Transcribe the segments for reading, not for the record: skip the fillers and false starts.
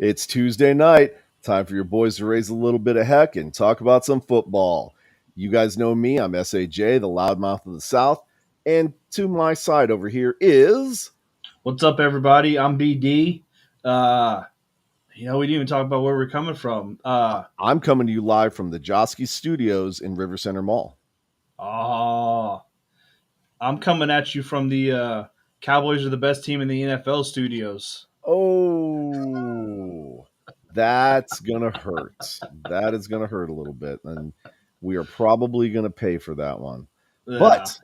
It's Tuesday night. Time for your boys to raise a little bit of heck and talk about some football. You guys know me. I'm SAJ, the loudmouth of the South. And to my side over here is. What's up, everybody? I'm BD. We didn't even talk about where we're coming from. I'm coming to you live from the Josky Studios in River Center Mall. I'm coming at you from the Cowboys are the best team in the NFL studios. Oh, that's going to hurt. That is going to hurt a little bit. And we are probably going to pay for that one. Yeah. But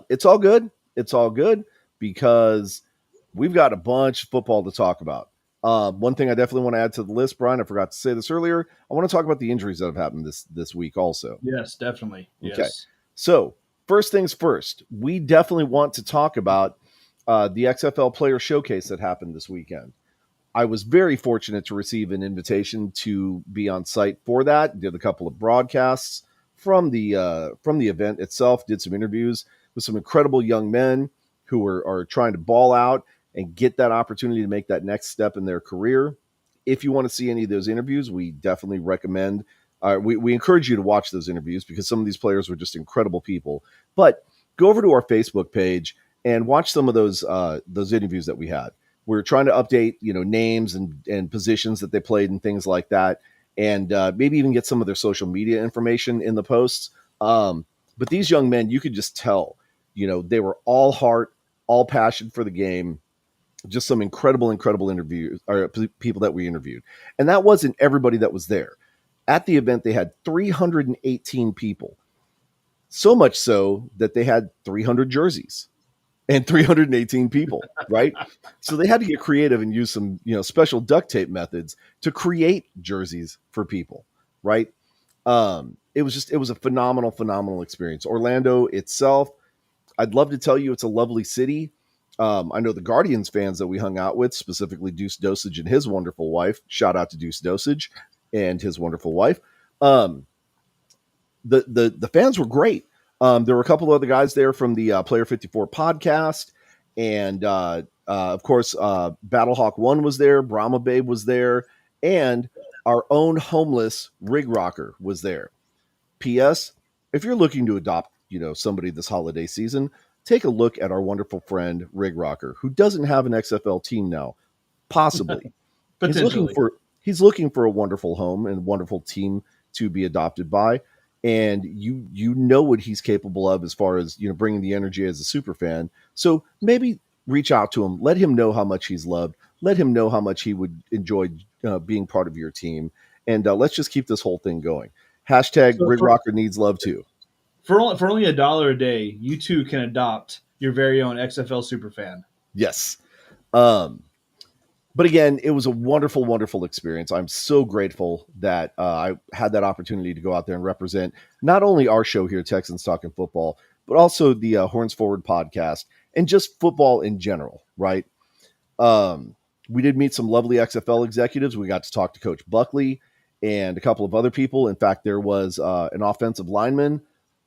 it's all good. It's all good because we've got a bunch of football to talk about. One thing I definitely want to add to the list, Brian, I forgot to say this earlier. I want to talk about the injuries that have happened this week also. Yes, definitely. Okay. Yes. So first things first, we definitely want to talk about the XFL Player Showcase that happened this weekend. I was very fortunate to receive an invitation to be on site for that. Did a couple of broadcasts from the event itself. Did some interviews with some incredible young men who are trying to ball out and get that opportunity to make that next step in their career. If you want to see any of those interviews, we definitely recommend. We encourage you to watch those interviews because some of these players were just incredible people. But go over to our Facebook page and watch some of those interviews that we had. We're trying to update, names and positions that they played and things like that, and maybe even get some of their social media information in the posts. But these young men, you could just tell, they were all heart, all passion for the game. Just some incredible interviews or people that we interviewed. And that wasn't everybody that was there. At the event, they had 318 people. So much so that they had 300 jerseys and 318 people, right? So they had to get creative and use some, special duct tape methods to create jerseys for people, right? It was a phenomenal experience. Orlando itself, I'd love to tell you it's a lovely city. I know the Guardians fans that we hung out with, specifically Deuce Dosage and his wonderful wife. Shout out to Deuce Dosage and his wonderful wife. The fans were great. There were a couple of other guys there from the Player 54 podcast. And, of course, Battlehawk 1 was there. Brahma Babe was there. And our own homeless rig rocker was there. P.S. If you're looking to adopt, somebody this holiday season, take a look at our wonderful friend Rig Rocker, who doesn't have an XFL team now. Possibly. He's looking for a wonderful home and wonderful team to be adopted by. And you know what he's capable of as far as, bringing the energy as a super fan. So maybe reach out to him. Let him know how much he's loved. Let him know how much he would enjoy being part of your team. And let's just keep this whole thing going. Hashtag Rig Rocker needs love too. For only $1 a day, you too can adopt your very own XFL superfan. Yes. But again, it was a wonderful experience. I'm so grateful that I had that opportunity to go out there and represent not only our show here, Texans Talking Football, but also the Horns Forward podcast and just football in general, right? We did meet some lovely XFL executives. We got to talk to Coach Buckley and a couple of other people. In fact, there was an offensive lineman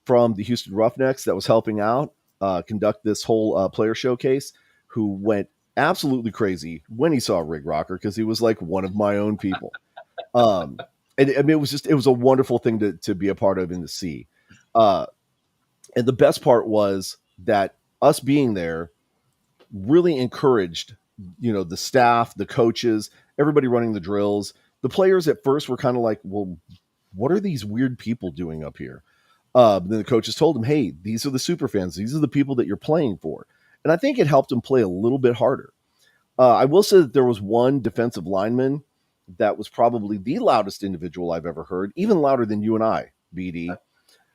from the Houston Roughnecks that was helping out conduct this whole player showcase, who went absolutely crazy when he saw Rig Rocker because he was like one of my own people. And I mean, it was a wonderful thing to be a part of and to see. And the best part was that us being there really encouraged, the staff, the coaches, everybody running the drills. The players at first were kind of like, well, what are these weird people doing up here? Then the coaches told him, hey, these are the super fans. These are the people that you're playing for. And I think it helped him play a little bit harder. I will say that there was one defensive lineman that was probably the loudest individual I've ever heard, even louder than you and I, BD.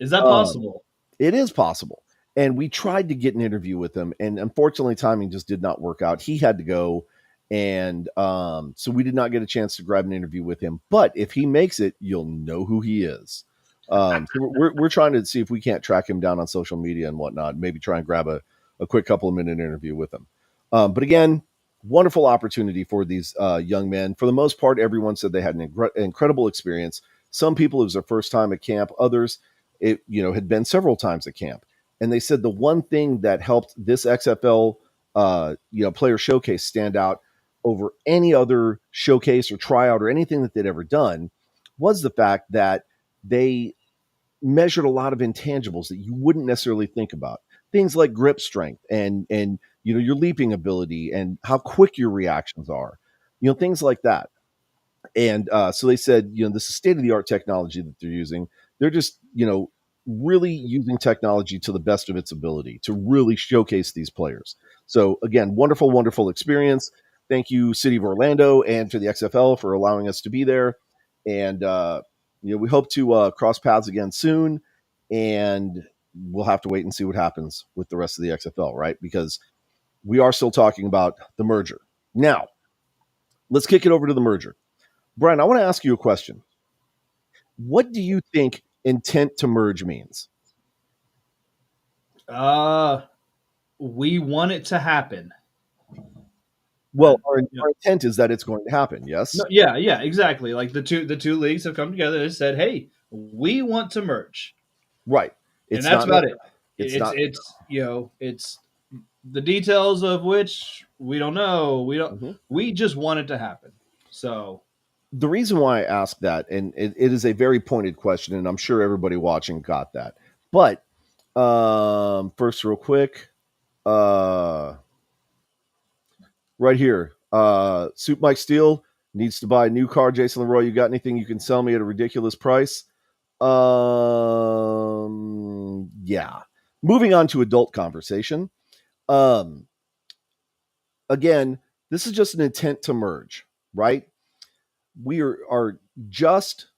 Is that possible? It is possible. And we tried to get an interview with him, and unfortunately, timing just did not work out. He had to go, and so we did not get a chance to grab an interview with him. But if he makes it, you'll know who he is. So we're trying to see if we can't track him down on social media and whatnot, maybe try and grab a quick couple of minute interview with him. But again, wonderful opportunity for these young men. For the most part, everyone said they had an incredible experience. Some people, it was their first time at camp. Others, it had been several times at camp. And they said the one thing that helped this XFL player showcase stand out over any other showcase or tryout or anything that they'd ever done was the fact that they measured a lot of intangibles that you wouldn't necessarily think about. Things like grip strength and your leaping ability and how quick your reactions are. Things like that. And so they said, this is state of the art technology that they're using. They're just, really using technology to the best of its ability to really showcase these players. So again, wonderful, wonderful experience. Thank you, City of Orlando, and to the XFL for allowing us to be there. And we hope to cross paths again soon. And we'll have to wait and see what happens with the rest of the XFL, right? Because we are still talking about the merger. Now, let's kick it over to the merger. Brian, I want to ask you a question. What do you think intent to merge means? We want it to happen. Well, our intent is that it's going to happen. Yes. No, yeah, exactly. Like the two leagues have come together and said, "Hey, we want to merge." Right. And that's about it. It's the details of which we don't know. We just want it to happen. So the reason why I asked that, and it is a very pointed question, and I'm sure everybody watching got that. But first, real quick, right here, Soup Mike Steele needs to buy a new car. Jason Leroy, you got anything you can sell me at a ridiculous price? Yeah. Moving on to adult conversation. Again, this is just an intent to merge, right? We are just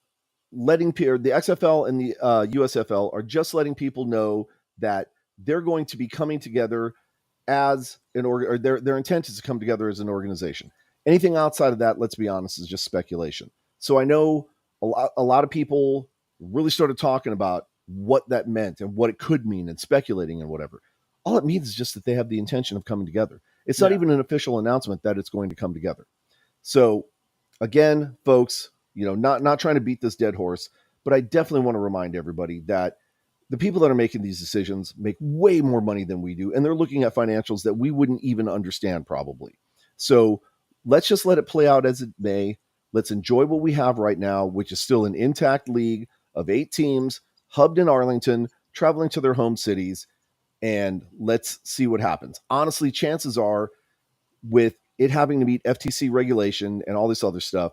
letting the XFL and the USFL are just letting people know that they're going to be coming together as or their intent is to come together as an organization. Anything outside of that, let's be honest, is just speculation. So I know a lot of people really started talking about what that meant and what it could mean and speculating and whatever. All it means is just that they have the intention of coming together. It's not even an official announcement that it's going to come together. So again, folks, not trying to beat this dead horse, but I definitely want to remind everybody that the people that are making these decisions make way more money than we do, and they're looking at financials that we wouldn't even understand probably. So let's just let it play out as it may. Let's enjoy what we have right now, which is still an intact league of 8 teams, hubbed in Arlington, traveling to their home cities, and let's see what happens. Honestly, chances are, with it having to meet FTC regulation and all this other stuff,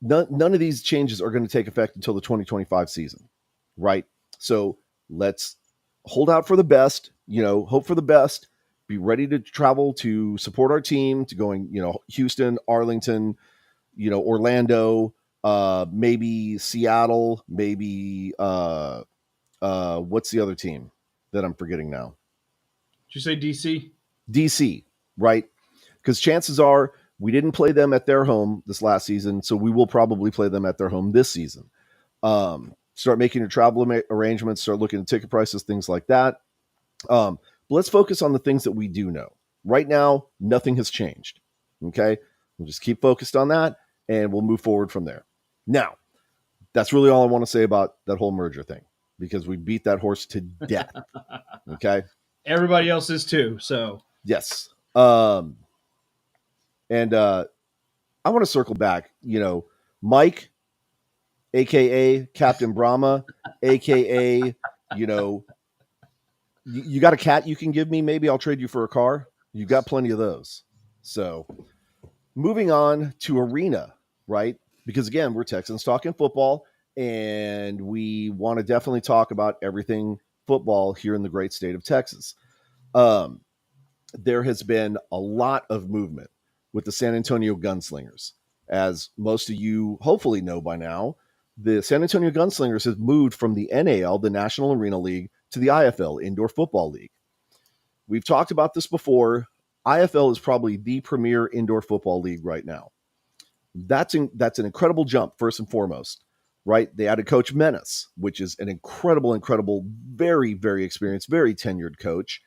none of these changes are going to take effect until the 2025 season, right? So let's hold out for the best, hope for the best, be ready to travel to support our team, to going, Houston, Arlington, Orlando, maybe Seattle, maybe what's the other team that I'm forgetting now? Did you say DC? DC, right? Because chances are we didn't play them at their home this last season, so we will probably play them at their home this season. Start making your travel arrangements, start looking at ticket prices, things like that. But let's focus on the things that we do know. Right now, nothing has changed. Okay? We'll just keep focused on that, and we'll move forward from there. Now, that's really all I want to say about that whole merger thing, because we beat that horse to death. Okay? Everybody else is too, so. Yes. And I want to circle back. Mike, aka Captain Brahma, aka you got a cat you can give me? Maybe I'll trade you for a car. You got plenty of those. So moving on to arena, right? Because again, we're Texans talking football, and we want to definitely talk about everything football here in the great state of Texas. There has been a lot of movement with the San Antonio Gunslingers. As most of you hopefully know by now, the San Antonio Gunslingers have moved from the NAL, the National Arena League, to the IFL, Indoor Football League. We've talked about this before. IFL is probably the premier indoor football league right now. That's an incredible jump, first and foremost, right? They added Coach Menace, which is an incredible, very, very experienced, very tenured coach.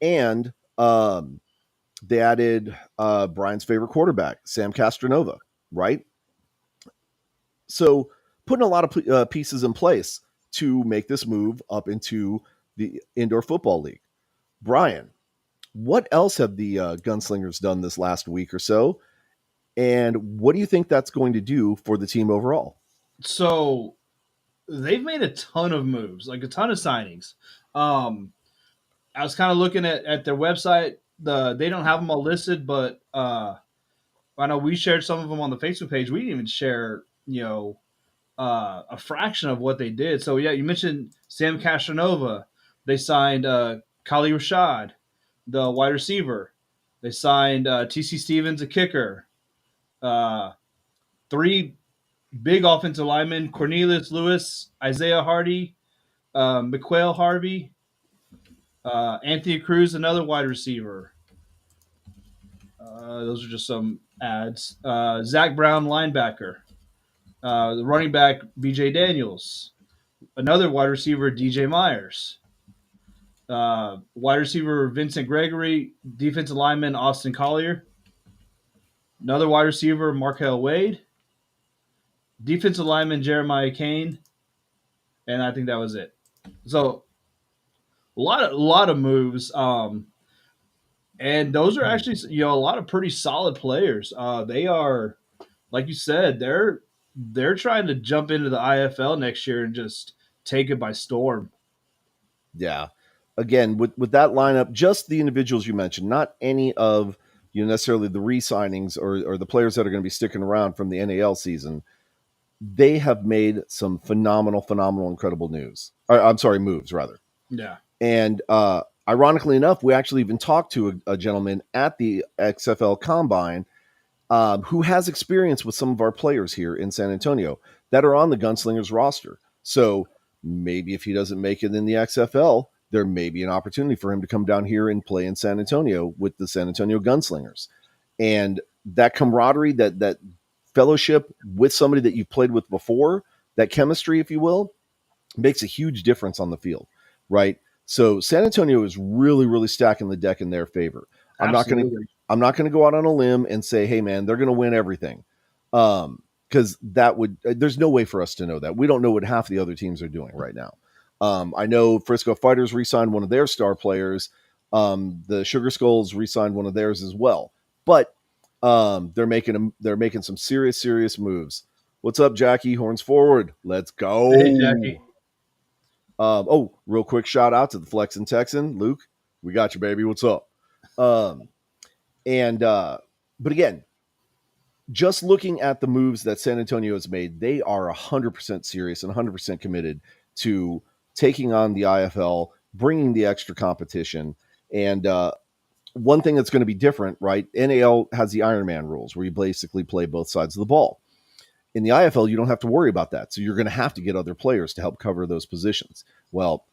And they added Brian's favorite quarterback, Sam Castronova, right? So putting a lot of pieces in place to make this move up into the Indoor Football League. Brian, what else have the Gunslingers done this last week or so? And what do you think that's going to do for the team overall? So they've made a ton of moves, like a ton of signings. I was kind of looking at their website. They don't have them all listed, but I know we shared some of them on the Facebook page. We didn't even share, a fraction of what they did. So yeah, you mentioned Sam Castronova. They signed Kali Rashad, the wide receiver. They signed TC Stevens, a kicker. Uh, three big offensive linemen: Cornelius Lewis, Isaiah Hardy, McQuail Harvey, Anthony Cruz, another wide receiver. Those are just some ads. Zach Brown, linebacker. The running back, BJ Daniels. Another wide receiver, DJ Myers. Wide receiver, Vincent Gregory. Defensive lineman, Austin Collier. Another wide receiver, Markel Wade. Defensive lineman, Jeremiah Kane. And I think that was it. So a lot of moves. And those are actually a lot of pretty solid players. They are, like you said, they're trying to jump into the IFL next year and just take it by storm. Yeah. Again, with that lineup, just the individuals you mentioned, not any of necessarily the re-signings or the players that are going to be sticking around from the NAL season. They have made some phenomenal, incredible moves rather. Yeah. And ironically enough, we actually even talked to a gentleman at the XFL Combine who has experience with some of our players here in San Antonio that are on the Gunslingers roster. So maybe if he doesn't make it in the XFL, there may be an opportunity for him to come down here and play in San Antonio with the San Antonio Gunslingers. And that camaraderie, that fellowship with somebody that you've played with before, that chemistry, if you will, makes a huge difference on the field, right? So San Antonio is really stacking the deck in their favor. Absolutely. I'm not going to go out on a limb and say, hey man, they're going to win everything. Because there's no way for us to know that. We don't know what half the other teams are doing right now. I know Frisco Fighters re-signed one of their star players. The Sugar Skulls re-signed one of theirs as well. But they're making some serious moves. What's up, Jackie? Horns forward. Let's go. Hey, Jackie. Real quick shout out to the Flexin Texan, Luke. We got you, baby. What's up? But again, just looking at the moves that San Antonio has made, they are 100% serious and 100% committed to taking on the IFL, bringing the extra competition. And one thing that's going to be different, right? NAL has the Ironman rules where you basically play both sides of the ball. In the IFL, you don't have to worry about that. So you're going to have to get other players to help cover those positions. Well,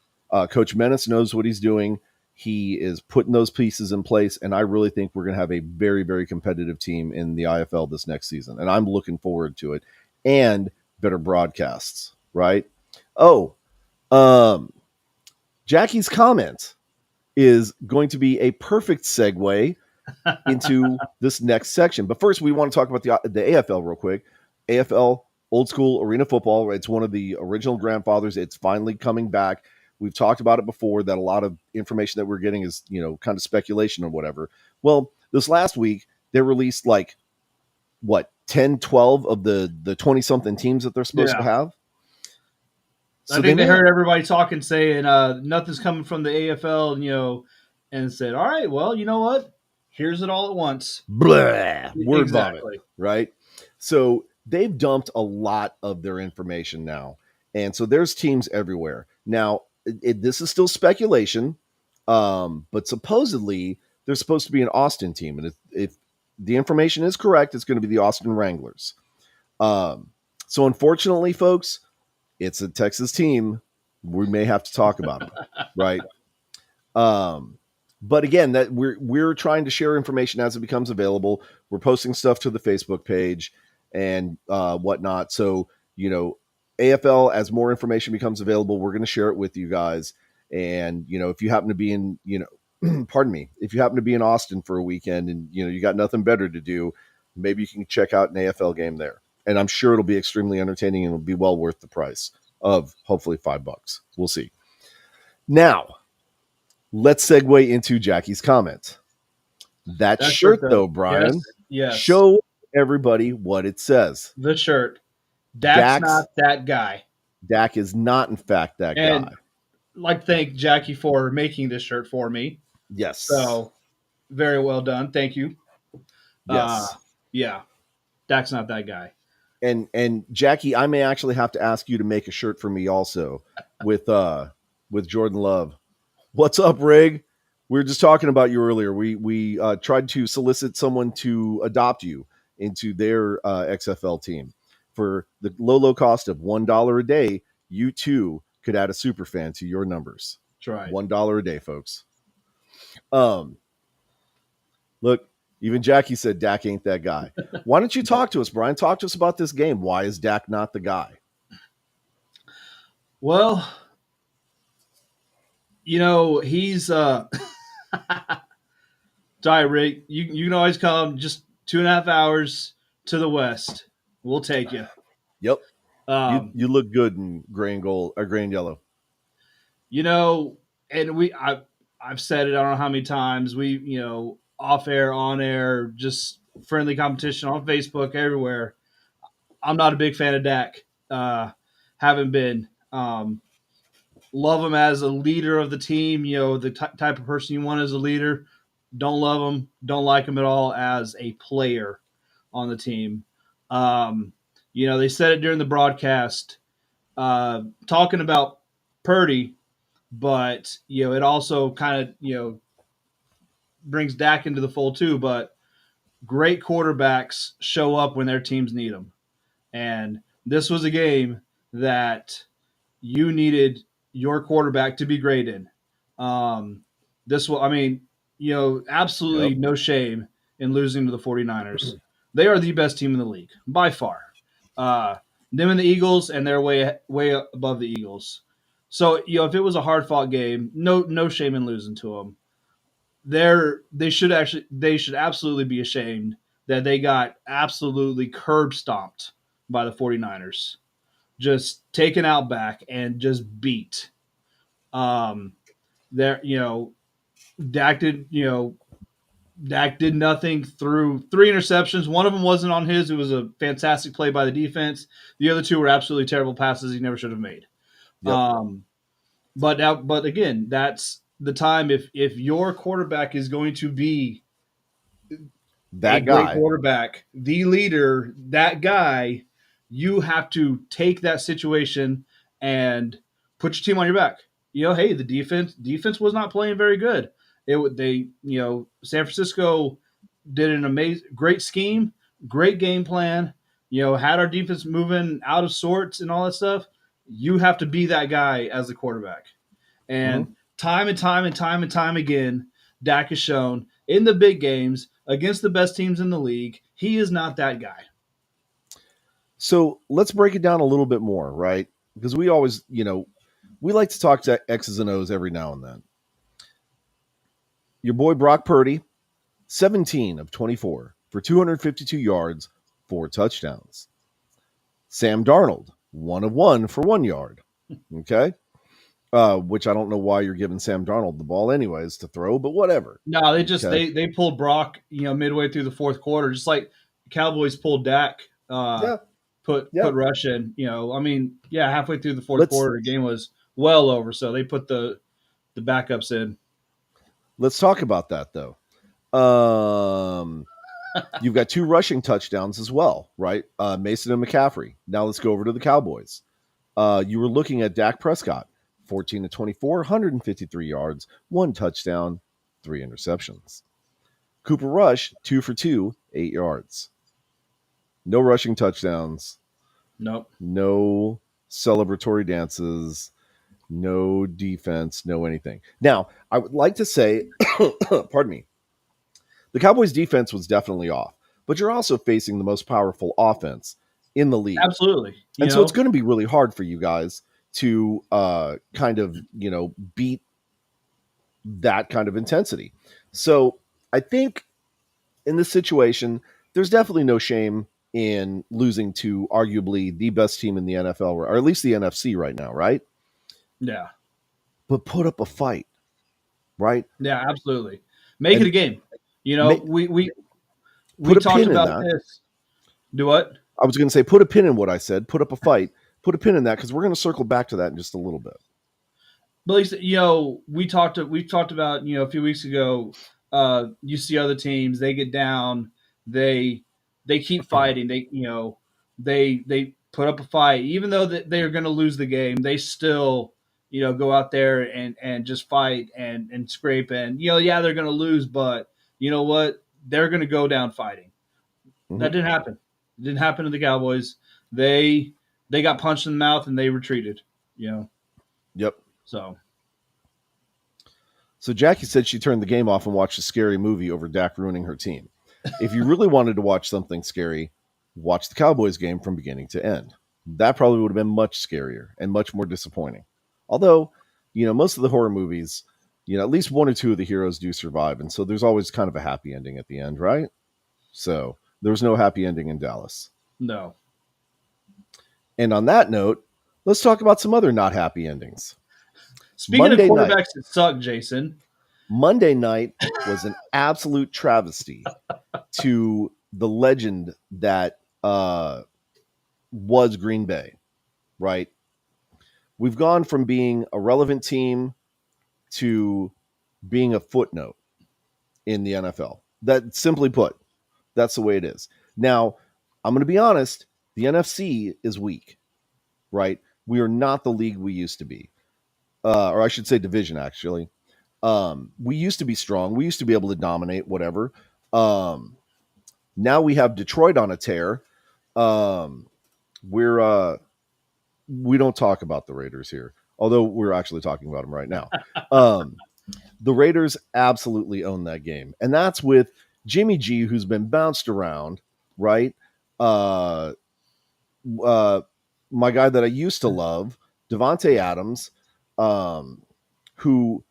Coach Menace knows what he's doing. He is putting those pieces in place, and I really think we're going to have a very competitive team in the IFL this next season, and I'm looking forward to it. And better broadcasts, right? Jackie's comment is going to be a perfect segue into this next section. But first, we want to talk about the AFL real quick. AFL, old school arena football. It's one of the original grandfathers. It's finally coming back. We've talked about it before that a lot of information that we're getting is, kind of speculation or whatever. Well, this last week, they released 10, 12 of the 20-something teams that they're supposed to have. So I think they heard everybody talking, saying nothing's coming from the AFL, and said, all right, well, you know what? Here's it all at once. Blah, word vomit, right? So they've dumped a lot of their information now. And so there's teams everywhere. Now, this is still speculation, but supposedly there's supposed to be an Austin team. And if the information is correct, it's going to be the Austin Wranglers. So unfortunately, folks, it's a Texas team. We may have to talk about them, right? But again, that we're trying to share information as it becomes available. We're posting stuff to the Facebook page and whatnot. So, AFL, as more information becomes available, we're going to share it with you guys. And, if you happen to be in, pardon me, if you happen to be in Austin for a weekend and, you got nothing better to do, maybe you can check out an AFL game there. And I'm sure it'll be extremely entertaining and it'll be well worth the price of hopefully $5. We'll see. Now, let's segue into Jackie's comment. That shirt, though, Brian. Yes. Show everybody what it says. The shirt. Dak's Dax not that guy. Dak is not, in fact, that And guy. I'd like to thank Jackie for making this shirt for me. Yes. So very well done. Thank you. Uh Yes. yeah. Dak's not that guy. And Jackie, I may actually have to ask you to make a shirt for me also with Jordan Love. What's up, Rig? We were just talking about you earlier. We tried to solicit someone to adopt you into their XFL team for the low cost of $1 a day. You too could add a super fan to your numbers. That's right. $1 a day, folks. Um, Look, even Jackie said Dak ain't that guy. Why don't you talk to us, Brian? Talk to us about this game. Why is Dak not the guy? Well, he's sorry, Rick. You can always come just 2.5 hours to the west. We'll take you. Yep. You Um, you look good in gray and gold or gray and yellow. you know, and I've said it I don't know how many times. We, off air, on air, just friendly competition on Facebook, everywhere. I'm not a big fan of Dak. Haven't been. Love him as a leader of the team, the type of person you want as a leader. Don't love him, don't like him at all as a player on the team. They said it during the broadcast, talking about Purdy, but it also kind of brings Dak into the fold too. But great quarterbacks show up when their teams need them, and this was a game that you needed your quarterback to be great in. Um, this will, I mean, absolutely Yep. no shame in losing to the 49ers. They are the best team in the league by far. Uh, them and the Eagles, and they're way above the Eagles. So if it was a hard fought game, no shame in losing to them. They should absolutely be ashamed that they got absolutely curb stomped by the 49ers, just taken out back and just beat. Um, there, Dak did, Dak did nothing through 3 interceptions. One of them wasn't on his. It was a fantastic play by the defense. The other two were absolutely terrible passes he never should have made. Yep. Um, but again, that's the time if your quarterback is going to be a That great guy. quarterback, the leader, that guy, you have to take that situation and put your team on your back. Hey, the defense was not playing very good. San Francisco did an amazing, great scheme, great game plan. Had our defense moving out of sorts and all that stuff. You have to be that guy as the quarterback. Mhm. And time and time and time and time again, Dak has shown in the big games against the best teams in the league, he is not that guy. So let's break it down a little bit more, right? Because we always, we like to talk to X's and O's every now and then. Your boy Brock Purdy, 17 of 24 for 252 yards, 4 touchdowns. Sam Darnold, 1 of 1 for 1 yard. Okay. Which I don't know why you're giving Sam Darnold the ball anyways to throw, but whatever. No, they just Okay. they pulled Brock, midway through the fourth quarter, just like the Cowboys pulled Dak, Yeah. put Yeah. Rush in. Halfway through the fourth Let's quarter, the game was well over, so they put the backups in. let's talk about that though. You've got 2 rushing touchdowns as well, right? Mason and McCaffrey. Now let's go over to the Cowboys. You were looking at Dak Prescott, 14 to 24, 153 yards, 1 touchdown, 3 interceptions. Cooper Rush, 2 for 2, 8 yards. No rushing touchdowns, Nope. no celebratory dances, no defense, no anything. Now, I would like to say, pardon me, the Cowboys' defense was definitely off, but you're also facing the most powerful offense in the league. Absolutely. And so it's going to be really hard for you guys to kind of, beat that kind of intensity. So I think in this situation, there's definitely no shame in losing to arguably the best team in the NFL, or at least the NFC right now, right? Yeah. But put up a fight, right? Yeah, absolutely. Make it And a game. make We put a talked pin in about that. this. Do what? I was going to say, put a pin in what I said, put up a fight, put a pin in that because we're going to circle back to that in just a little bit. But at least, we talked about, a few weeks ago. You see other teams, they get down, they they keep fighting. They put up a fight, even though they are going to lose the game. They still go out there and just fight and scrape. And yeah, they're going to lose, but you know what? They're going to go down fighting. That Mm-hmm. didn't happen. It didn't happen to the Cowboys. They got punched in the mouth and they retreated. You know, Yep. so. So Jackie said she turned the game off and watched a scary movie over Dak ruining her team. If you really wanted to watch something scary, watch the Cowboys game from beginning to end. That probably would have been much scarier and much more disappointing. Although, most of the horror movies, at least one or two of the heroes do survive. And so there's always kind of a happy ending at the end, right? So there was no happy ending in Dallas. No. And on that note, let's talk about some other not happy endings. Speaking of Monday night. quarterbacks that suck, Jason. Monday night was an absolute travesty to the legend that was Green Bay, right? We've gone from being a relevant team to being a footnote in the NFL. That, simply put, that's the way it is. Now, I'm going to be honest, the NFC is weak, right? We are not the league we used to be. Or I should say division, actually. We used to be strong. We used to be able to dominate whatever. Now we have Detroit on a tear. We don't talk about the Raiders here, although we're actually talking about them right now. The Raiders absolutely own that game, and that's with Jimmy G, who's been bounced around, right? Uh, my guy that I used to love, Devontae Adams, who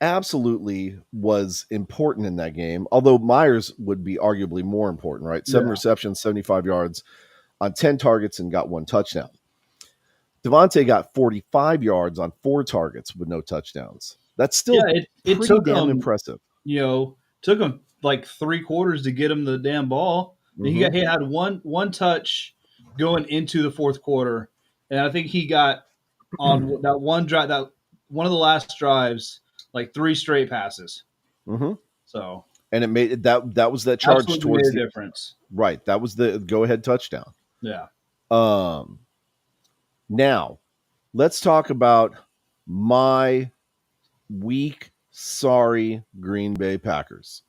absolutely was important in that game, although Myers would be arguably more important, right? 7 receptions, 75 yards on 10 targets and got 1 touchdown. Devontae got 45 yards on 4 targets with no touchdowns. That's still it pretty took damn him, impressive. Took him like 3 quarters to get him the damn ball. Mm-hmm. He had one touch going into the fourth quarter, and I think he got on that one drive, that one of the last drives, like 3 straight passes. Mm-hmm. So, and it made that was that charge absolutely towards made a difference. Right. That was the go-ahead touchdown. Yeah. Now, let's talk about my weak, sorry Green Bay Packers.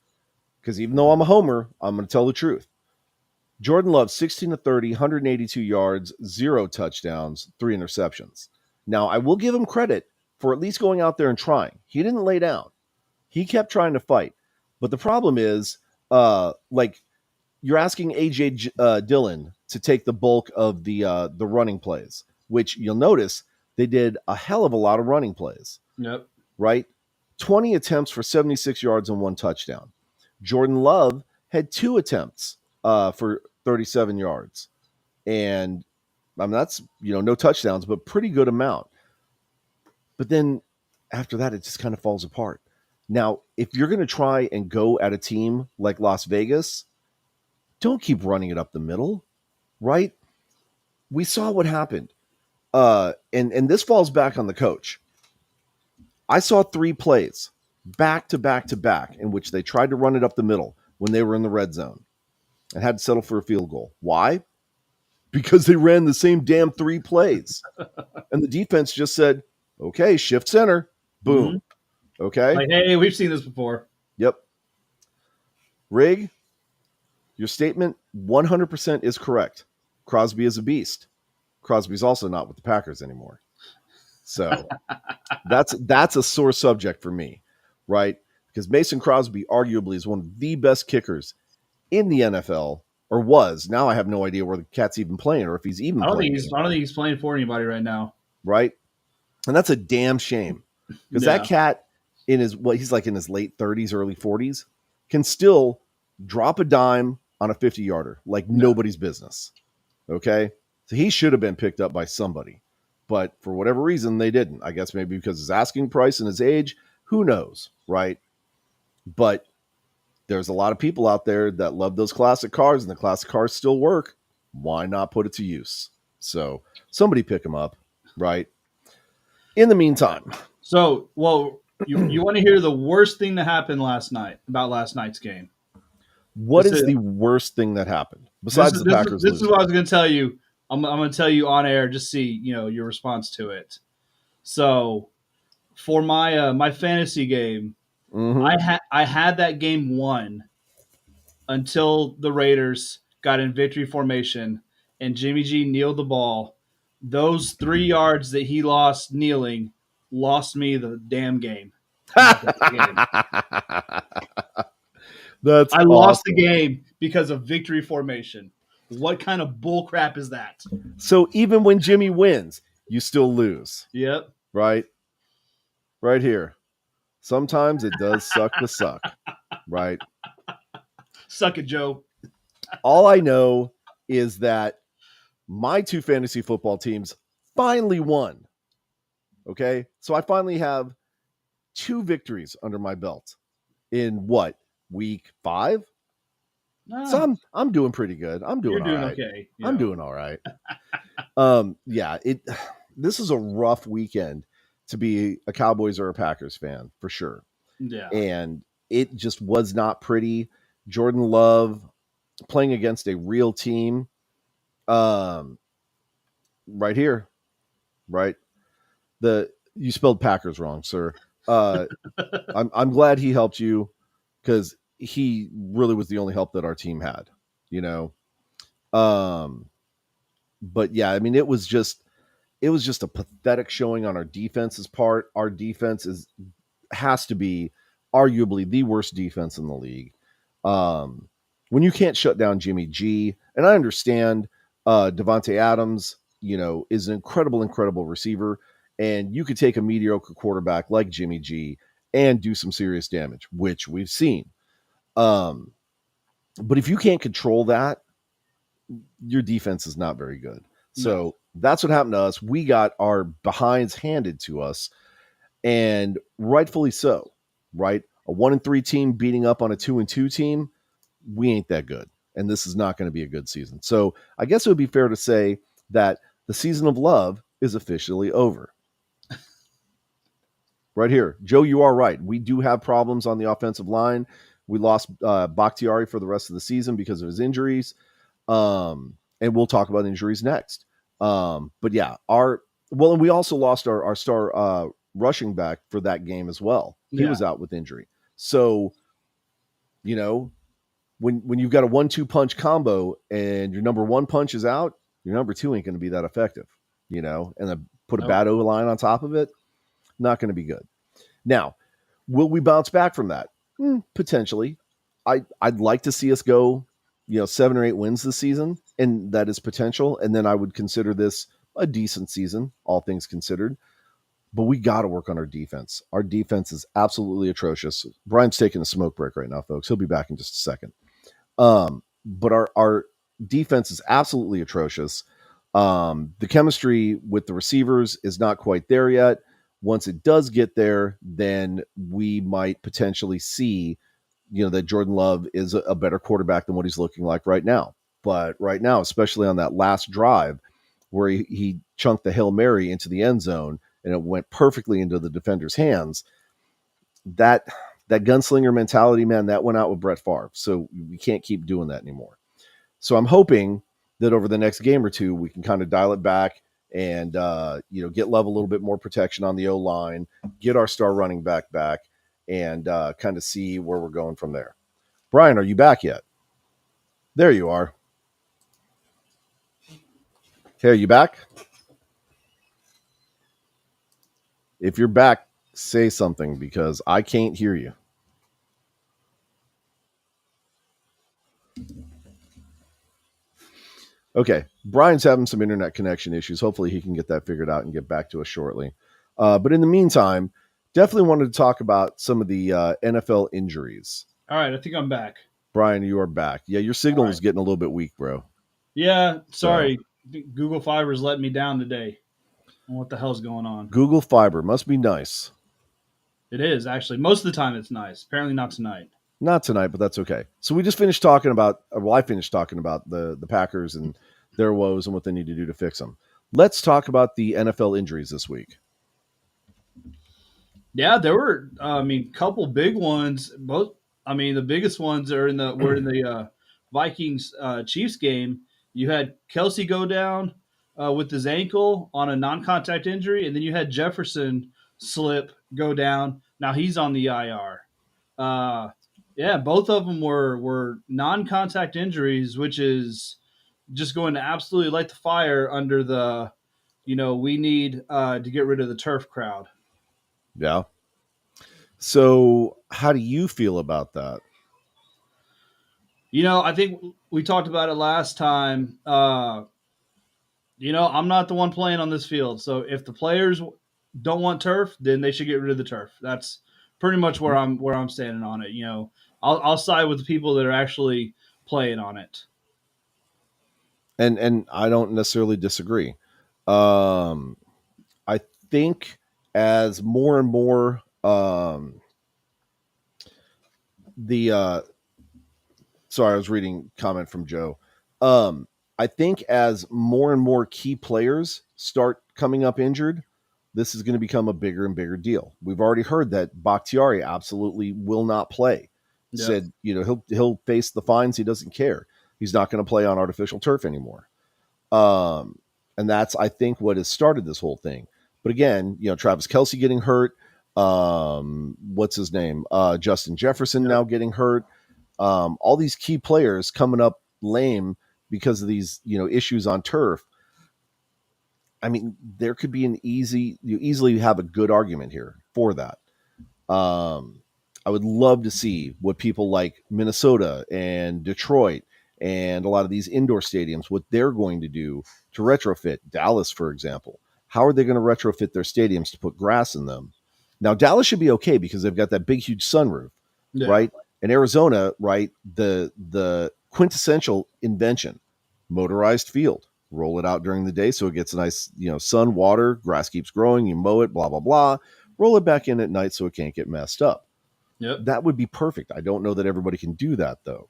Because even though I'm a homer, I'm going to tell the truth. Jordan Love, 16 to 30, 182 yards, 0 touchdowns, 3 interceptions. Now, I will give him credit for at least going out there and trying. He didn't lay down. He kept trying to fight. But the problem is, you're asking A.J. Dillon to take the bulk of the running plays, which you'll notice they did a hell of a lot of running plays. Yep. Right? 20 attempts for 76 yards and 1 touchdown. Jordan Love had 2 attempts for 37 yards. And that's, no touchdowns, but pretty good amount. But then after that, it just kind of falls apart. Now, if you're going to try and go at a team like Las Vegas, don't keep running it up the middle, right? We saw what happened. And this falls back on the coach. I saw 3 plays back to back to back in which they tried to run it up the middle when they were in the red zone and had to settle for a field goal. Why? Because they ran the same damn 3 plays. And the defense just said, okay, shift center. Boom. Mm-hmm. Okay. Like, hey, we've seen this before. Yep. Rig, your statement 100% is correct. Crosby is a beast. Crosby's also not with the Packers anymore. So that's a sore subject for me, right? Because Mason Crosby arguably is one of the best kickers in the NFL, or was. Now I have no idea where the cat's even playing, or if he's even playing. I don't think he's playing for anybody right now. Right? And that's a damn shame. Because that cat he's like in his late 30s, early 40s, can still drop a dime on a 50-yarder like nobody's business. Okay? So he should have been picked up by somebody. But for whatever reason, they didn't. I guess maybe because his asking price and his age, who knows, right? But there's a lot of people out there that love those classic cars, and the classic cars still work. Why not put it to use? So somebody pick him up, right? In the meantime, So, well, you want to hear the worst thing that happened last night about last night's game? what This is is the worst thing that happened this besides is the this is Packers this is losing? what I was going to tell you. I'm going to tell you on air. Just see your response to it. So for my fantasy game, Mm-hmm. I had that game won until the Raiders got in victory formation and Jimmy G kneeled the ball. Those 3 yards that he lost kneeling lost me the damn game in my fantasy game. That's I lost the awesome. game because of victory formation. What kind of bull crap is that? So even when Jimmy wins, you still lose, Yep. right? Right here. Sometimes it does suck to suck, right? Suck it, Joe. All I know is that my 2 fantasy football teams finally won. Okay. So I finally have 2 victories under my belt in what, week 5? So I'm doing pretty good. I'm doing You're all doing right. okay. I'm doing all right. Yeah, this is a rough weekend to be a Cowboys or a Packers fan for sure. Yeah. And it just was not pretty. Jordan Love playing against a real team. Right here, right? You spelled Packers wrong, sir. I'm glad he helped you because he really was the only help that our team had, you know. But yeah, I mean, it was just a pathetic showing on our defense's part. Our defense has to be arguably the worst defense in the league. Um, when you can't shut down Jimmy G, and I understand Devontae Adams, is an incredible receiver, and you could take a mediocre quarterback like Jimmy G and do some serious damage, which we've seen. But if you can't control that, your defense is not very good. So that's what happened to us. We got our behinds handed to us, and rightfully so, right? A 1-3 team beating up on a 2-2 team, we ain't that good. And this is not going to be a good season. So I guess it would be fair to say that the season of love is officially over. Right here. Joe, you are right. We do have problems on the offensive line. We lost Bakhtiari for the rest of the season because of his injuries. And we'll talk about injuries next. But yeah, and we also lost our star rushing back for that game as well. He was out with injury. So, when you've got a 1-2 punch combo and your number 1 punch is out, your number 2 ain't going to be that effective, and then put a bad O line on top of it, not going to be good. Now, will we bounce back from that? Potentially. I'd like to see us go, 7 or 8 wins this season, and that is potential. And then I would consider this a decent season, all things considered. But we got to work on our defense. Our defense is absolutely atrocious. Brian's taking a smoke break right now, folks. He'll be back in just a second. But our defense is absolutely atrocious. The chemistry with the receivers is not quite there yet. Once it does get there, then we might potentially see, that Jordan Love is a better quarterback than what he's looking like right now. But right now, especially on that last drive where he chunked the Hail Mary into the end zone and it went perfectly into the defender's hands, that gunslinger mentality, man, that went out with Brett Favre. So we can't keep doing that anymore. So I'm hoping that over the next game or two, we can kind of dial it back and, get Love a little bit more protection on the O-line, get our star running back, and kind of see where we're going from there. Brian, are you back yet? There you are. Okay, are you back? If you're back, say something because I can't hear you. Okay, Brian's having some internet connection issues. Hopefully he can get that figured out and get back to us shortly. But in the meantime, definitely wanted to talk about some of the NFL injuries. All right, I think I'm back. Brian, you are back. Yeah, your signal is getting a little bit weak, bro. Yeah, sorry. So, Google Fiber's letting me down today. What the hell's going on? Google Fiber must be nice. It is, actually. Most of the time it's nice. Apparently not tonight. Not tonight, but that's okay. So we just finished talking about, I finished talking about the Packers and their woes and what they need to do to fix them. Let's talk about the NFL injuries this week. Yeah, there were. Couple big ones. Both. The biggest ones are in the were in the Vikings Chiefs game. You had Kelsey go down with his ankle on a non-contact injury, and then you had Jefferson slip go down. Now he's on the IR. Yeah, both of them were non-contact injuries, which is just going to absolutely light the fire under the. We need to get rid of the turf crowd. Yeah. So, how do you feel about that? I think we talked about it last time. I'm not the one playing on this field, so if the players don't want turf, then they should get rid of the turf. That's pretty much Mhm. where I'm standing on it. I'll side with the people that are actually playing on it. And I don't necessarily disagree. Um, I think as more and more the sorry, I was reading comment from Joe. Um, I think as more and more key players start coming up injured, this is going to become a bigger and bigger deal. We've already heard that Bakhtiari absolutely will not play. Yep. Said, he'll face the fines. He doesn't care. He's not going to play on artificial turf anymore. Um, and that's, I think, what has started this whole thing. But again, Travis Kelsey getting hurt. What's his name? Justin Jefferson Yep. now getting hurt. All these key players coming up lame because of these, issues on turf. I mean, there could be you easily have a good argument here for that. Um, I would love to see what people like Minnesota and Detroit and a lot of these indoor stadiums, what they're going to do to retrofit. Dallas, for example. How are they going to retrofit their stadiums to put grass in them? Now, Dallas should be okay because they've got that big, huge sunroof, Yeah. right? And Arizona, right? The quintessential invention, motorized field. Roll it out during the day so it gets a nice, sun, water, grass keeps growing, you mow it, blah, blah, blah. Roll it back in at night so it can't get messed up. Yep. That would be perfect. I don't know that everybody can do that though.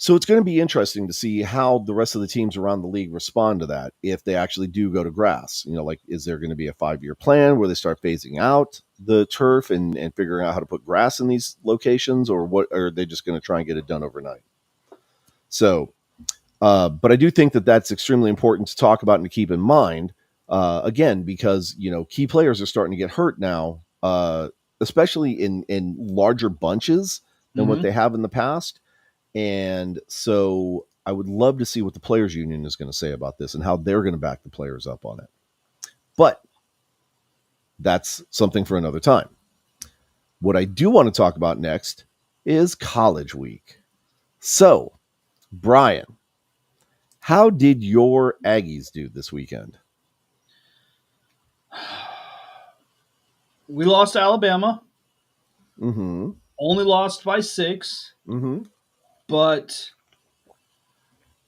So it's going to be interesting to see how the rest of the teams around the league respond to that if they actually do go to grass. Like, is there going to be a 5-year plan where they start phasing out the turf and figuring out how to put grass in these locations, or what? Or are they just going to try and get it done overnight? So, but I do think that that's extremely important to talk about and to keep in mind. Again, because key players are starting to get hurt now, especially in larger bunches than what Mm-hmm. they have in the past. And so I would love to see what the players union is going to say about this and how they're going to back the players up on it. But that's something for another time. What I do want to talk about next is college week. So, Brian, how did your Aggies do this weekend? We lost to Alabama. Mm-hmm. Only lost by 6, Mm-hmm. but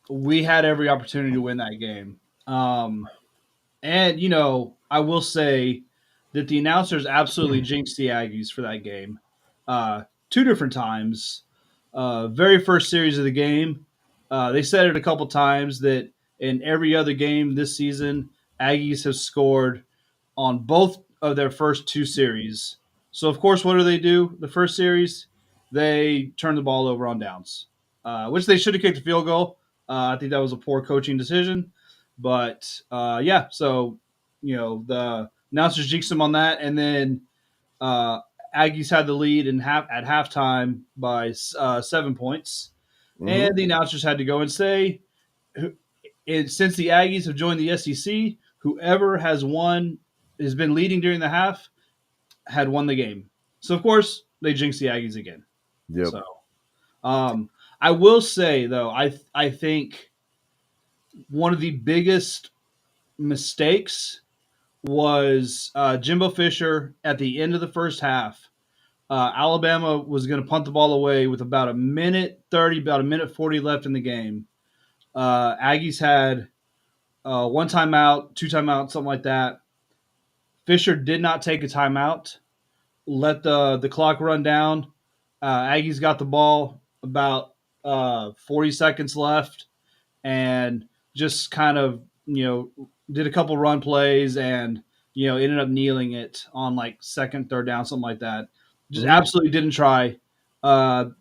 we had every opportunity to win that game. And I will say that the announcers absolutely jinxed the Aggies for that game, two different times. Very first series of the game, they said it a couple times that in every other game this season, Aggies have scored on both of their first two series. So of course, what do they do? The first series, they turn the ball over on downs, which they should have kicked a field goal. I think that was a poor coaching decision. But yeah, so the announcers jinxed them on that, and then uh, Aggies had the lead at halftime by 7 points, Mm-hmm. and the announcers had to go and say, since the Aggies have joined the SEC, whoever has been leading during the half had won the game. So of course they jinxed the Aggies again. Yep. So um, I will say though, I think one of the biggest mistakes was Jimbo Fisher at the end of the first half. Alabama was going to punt the ball away with about a minute 30, about a minute 40 left in the game. Aggies had one timeout, two timeout, something like that. Fisher did not take a timeout. Let the clock run down. Aggies got the ball about 40 seconds left, and just kind of did a couple run plays and ended up kneeling it on like second, third down, something like that. Just Mhm. absolutely didn't try.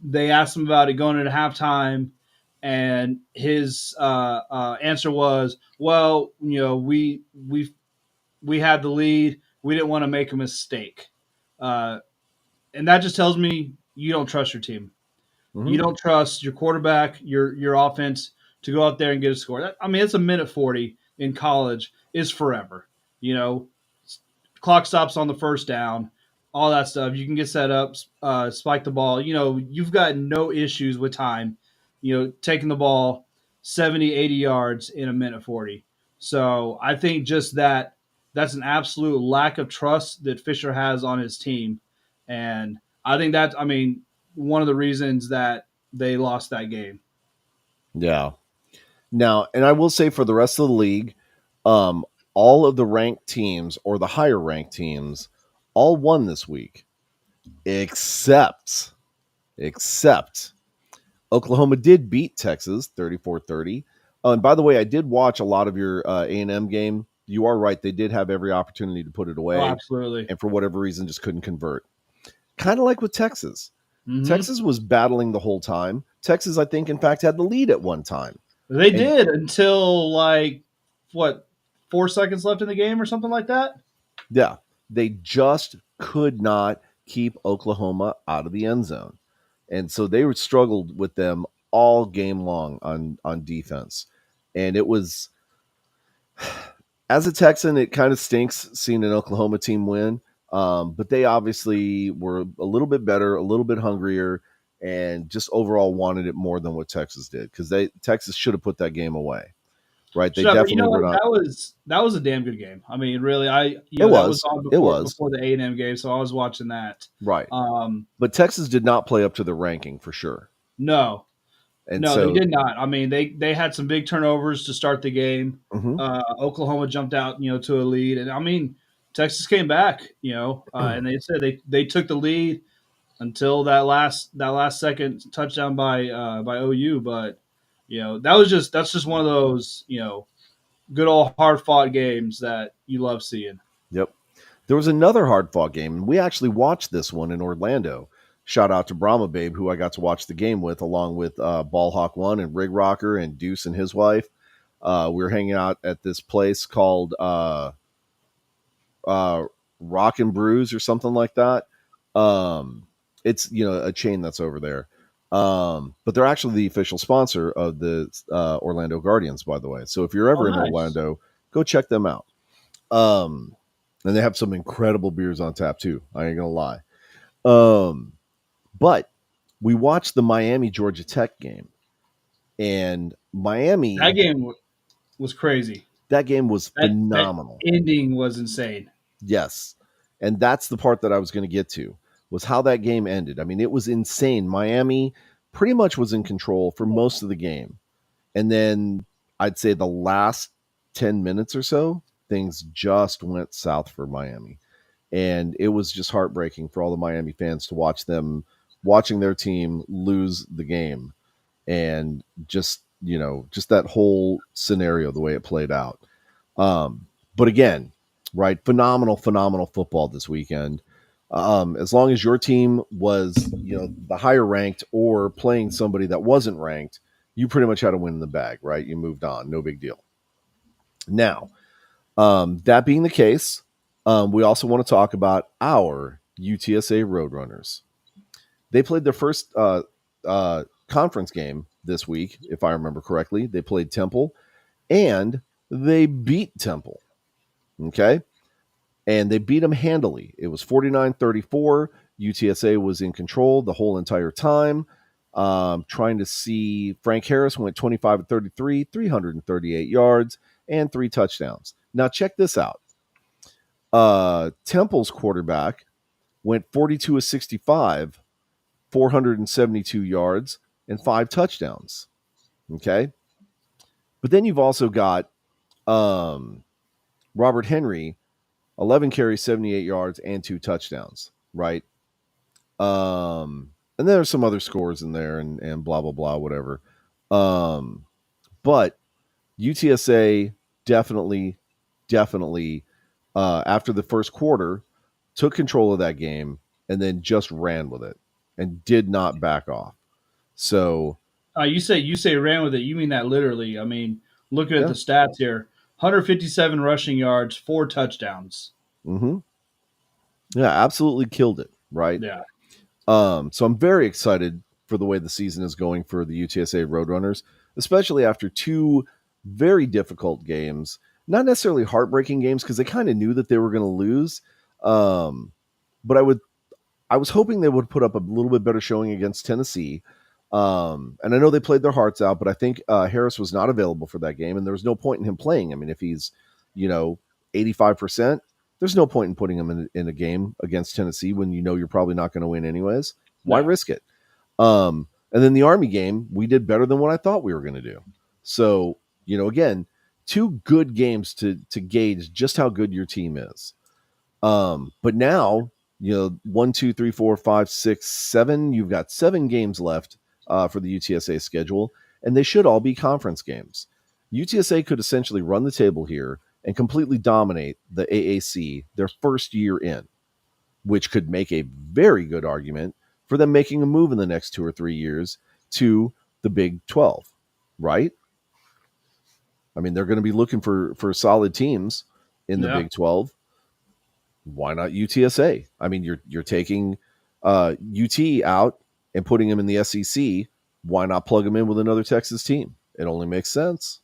They asked him about it going into halftime, and his answer was, "Well, we had the lead. We didn't want to make a mistake," uh, and that just tells me you don't trust your team. You Mhm. don't trust your quarterback, your offense to go out there and get a score. I mean, it's a minute 40 in college is forever. You know, clock stops on the first down, all that stuff. You can get set up, spike the ball. You've got no issues with time. Taking the ball 70, 80 yards in a minute 40. So I think just that's an absolute lack of trust that Fisher has on his team, and I think that's one of the reasons that they lost that game. Yeah. Now, and I will say for the rest of the league, um, all of the ranked teams or the higher ranked teams all won this week, except except Oklahoma did beat Texas 34-30. And by the way, I did watch a lot of your A&M game. You are right. They did have every opportunity to put it Oh, away. absolutely. And for whatever reason, just couldn't convert. Kind of like with Texas. Hmm. Texas was battling the whole time. Texas, I think, in fact, had the lead at one time. They And did until like what 4 seconds left in the game or something like that. yeah, they just could not keep Oklahoma out of the end zone. And so they struggled with them all game long on defense. And it was, as a Texan, it kind of stinks seeing an Oklahoma team win. But they obviously were a little bit better, a little bit hungrier, and just overall wanted it more than what Texas did because Texas should have put that game away, right? They Shut up. But you definitely know were what? not. That was a damn good game. I mean, really, It that was was, on it was before the A&M game, so I was watching that. right, Um, but Texas did not play up to the ranking for sure, no, and no, they so did not. I mean, they had some big turnovers to start the game. mhm. Oklahoma jumped out, to a lead, and I mean, Texas came back, and they said they took the lead until that last second touchdown by OU. But that's just one of those good old hard fought games that you love seeing. Yep. There was another hard fought game, and we actually watched this one in Orlando. Shout out to Brahma Babe, who I got to watch the game with, along with Ballhawk One and Rig Rocker and Deuce and his wife. We were hanging out at this place called uh, Rock and Brews or something like that. It's a chain that's over there, but they're actually the official sponsor of the Orlando Guardians, by the way. So if you're Oh, ever in nice. Orlando, go check them out. Um, and they have some incredible beers on tap too. I ain't gonna lie. Um, but we watched the Miami Georgia Tech game, and That Miami, game was crazy. that game was That phenomenal. ending was insane. Yes, and that's the part that I was going to get to was how that game ended. I mean, it was insane. Miami pretty much was in control for most of the game, and then I'd say the last 10 minutes or so, things just went south for Miami. And it was just heartbreaking for all the Miami fans to watching their team lose the game, and just that whole scenario, the way it played out. But again, right, phenomenal football this weekend. As long as your team was the higher ranked or playing somebody that wasn't ranked, you pretty much had a win in the bag, right? You moved on, no big deal. Now, that being the case, we also want to talk about our UTSA Roadrunners. They played their first conference game this week, if I remember correctly. They played Temple and they beat Temple. Okay. And they beat them handily. It was 49-34. UTSA was in control the whole entire time. Trying to see Frank Harris went 25-33, 338 yards, and 3 touchdowns. Now, check this out. Temple's quarterback went 42 of 65, 472 yards, and 5 touchdowns. Okay. But then you've also got Robert Henry, 11 carries, 78 yards, and 2 touchdowns, right? And there's some other scores in there and blah, blah, blah, whatever. But UTSA definitely, definitely, after the first quarter, took control of that game and then just ran with it and did not back off. So, You say ran with it. You mean that literally? I mean, looking at yeah. the stats here, 157 rushing yards, 4 touchdowns. hmm Yeah, absolutely killed it, right? Yeah, So I'm very excited for the way the season is going for the UTSA Roadrunners, especially after two very difficult games. Not necessarily heartbreaking games because they kind of knew that they were going to lose. Um, but I was hoping they would put up a little bit better showing against Tennessee. And I know they played their hearts out, but I think Harris was not available for that game, and there was no point in him playing. I mean, if he's, 85%, there's no point in putting him in a game against Tennessee when you know you're probably not going to win anyways. Why no, risk it? And then the Army game, we did better than what I thought we were going to do. So, again, two good games to gauge just how good your team is. But now, 1, 2, 3, 4, 5, 6, 7. You've got 7 games left for the UTSA schedule, and they should all be conference games. UTSA could essentially run the table here and completely dominate the AAC their first year in, which could make a very good argument for them making a move in the next 2 or 3 years to the Big 12, right? I mean, they're going to be looking for solid teams in the yeah. Big 12. Why not UTSA? I mean, you're taking UT out and putting him in the SEC. Why not plug him in with another Texas team? It only makes sense.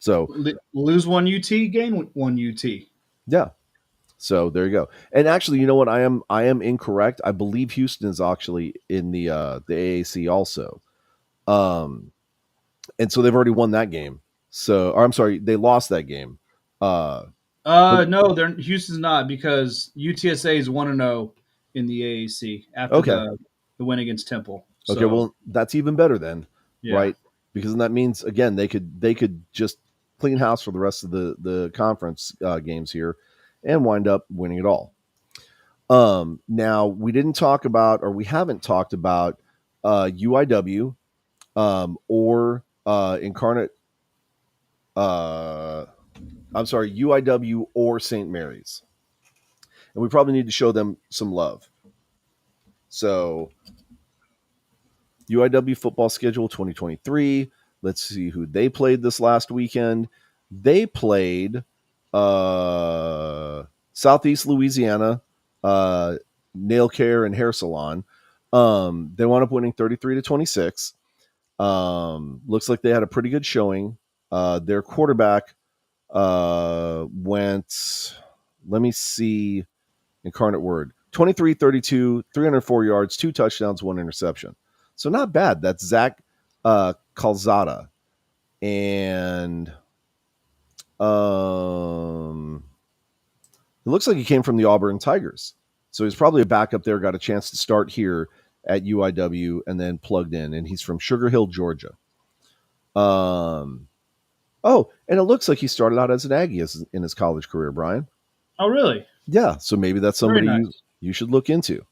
So Lose one UT, gain one UT. yeah. So there you go. And actually, you know what? I am incorrect. I believe Houston is actually in the AAC also. Um, and so they've already won that game. So, or I'm sorry, they lost that game. But No, they're Houston's not because UTSA is 1-0 in the AAC after okay, the win against Temple. okay, So well that's even better then, yeah, right? Because then that means again they could just clean house for the rest of the conference games here, and wind up winning it all. Now we didn't talk about, or we haven't talked about, UIW, or Incarnate. Uh, I'm sorry, UIW or St. Mary's, and we probably need to show them some love. So UIW football schedule 2023. Let's see who they played this last weekend. They played Southeast Louisiana, uh, nail care and hair salon. They wound up winning 33-26. Looks like they had a pretty good showing. Their quarterback went, let me see, Incarnate Word, 23, 32, 304 yards, 2 touchdowns, 1 interception. So not bad. That's Zach Calzada. And it looks like he came from the Auburn Tigers. So he's probably a backup there, got a chance to start here at UIW and then plugged in. And he's from Sugar Hill, Georgia. Oh, and it looks like he started out as an Aggie in his college career, Brian. oh really? Yeah, so maybe that's Very somebody you nice. you should look into.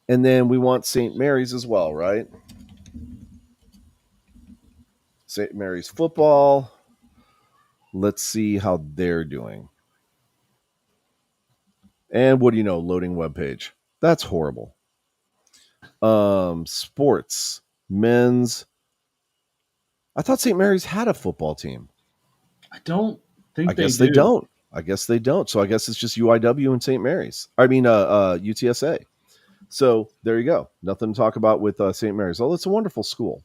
And then we want St. Mary's as well, right? St. Mary's football. Let's see how they're doing. And what do you know? Loading web page. That's horrible. Sports, men's. I thought St. Mary's had a football team. I don't I think they guess they do. don't. I guess they don't. So I guess it's just UIW and St. Mary's. I mean, UTSA. So there you go. Nothing to talk about with St. Mary's. Oh, it's a wonderful school.